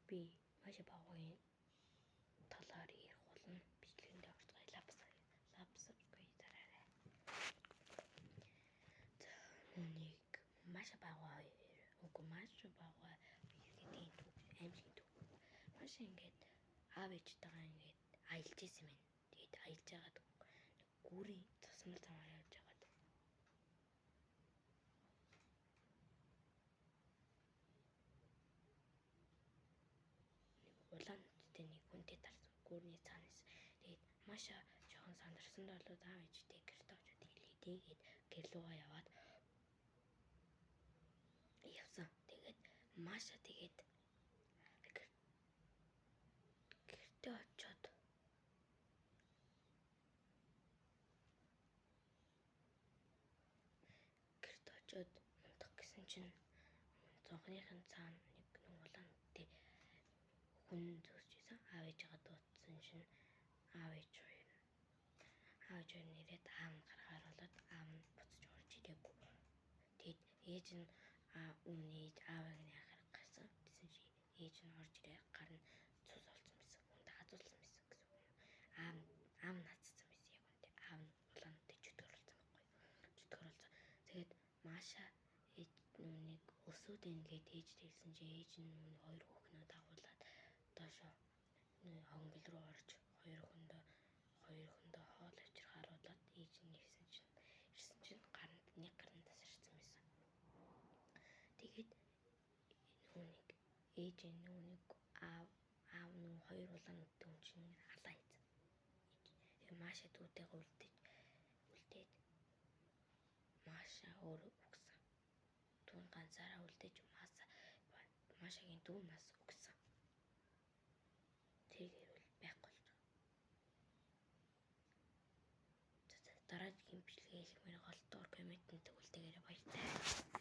Би Маша багын талаар ярих болно. Бичлэгэндээ орцгой лапсабскрайб дараарай. Нүг Маша багаа гэдэг аймгийн төв. Маша ингээд аав ээжтэйгээ ингээд аялж исэн юм. Тэгээд аялж байгаад гүүрийн цусмар замаар явж байгаад улаан нүдтэй нэг хүнтэй тарсан гүүрний цаанаас. Тэгээд Маша жоохон сандарсан долоо аав ээжтэй гэрт очоод хэлээ. Тэгээд гэр руугаа яваад явсан. Тэгээд Маша тэгээд гэртээ очоод унтах гэсэн чинь зонхныхын цаана нэг улаан нүдтэй хүн зөөсч исэн. Аав ээжигээ дуудсан чинь аав ээж хоёр нэрээд аав нь гарахаар болоод аав нь буцаж орж ирээгүй. Тэгээд ээж нь ээж аавыг нь яхаар гайсан. Тэсэн чи ээж нь орж ирээ гар нь цус олцсон байсан. Хүнд хазуулсан байсан гэсэн үг. Аав нь нацсан байсан яг үнтэй. Аав нь улаан нүдтэй чөтгөр болсон байхгүй. Чөтгөр болсон. Тэгээд Маша ээж нүг өсөөд ингээд ээж хэлсэн чи ээж нь хоёр хүүхнөө дагуулад доошоо хонгол руу орж хоёр хүндээ хоол авчирхаар болоод ээж нь ирсэн чинь нэг гарн тасарсан байсан. Тэгээд ээж нүг аав хоёр улаан нүдтэй хүн чинь алаа хийсэн. Маша дүүтэйгээ үлдээд Маша өөрөө үгсэн. Түүн ганцаараа үлдээж Машагийн дүү мас үгсэн. Тэргээр үл байхгүй болж байгаа. Дараагийн бичлэгээ хэлмээр голтоор комментэн төгөлтэйгээр баярлалаа.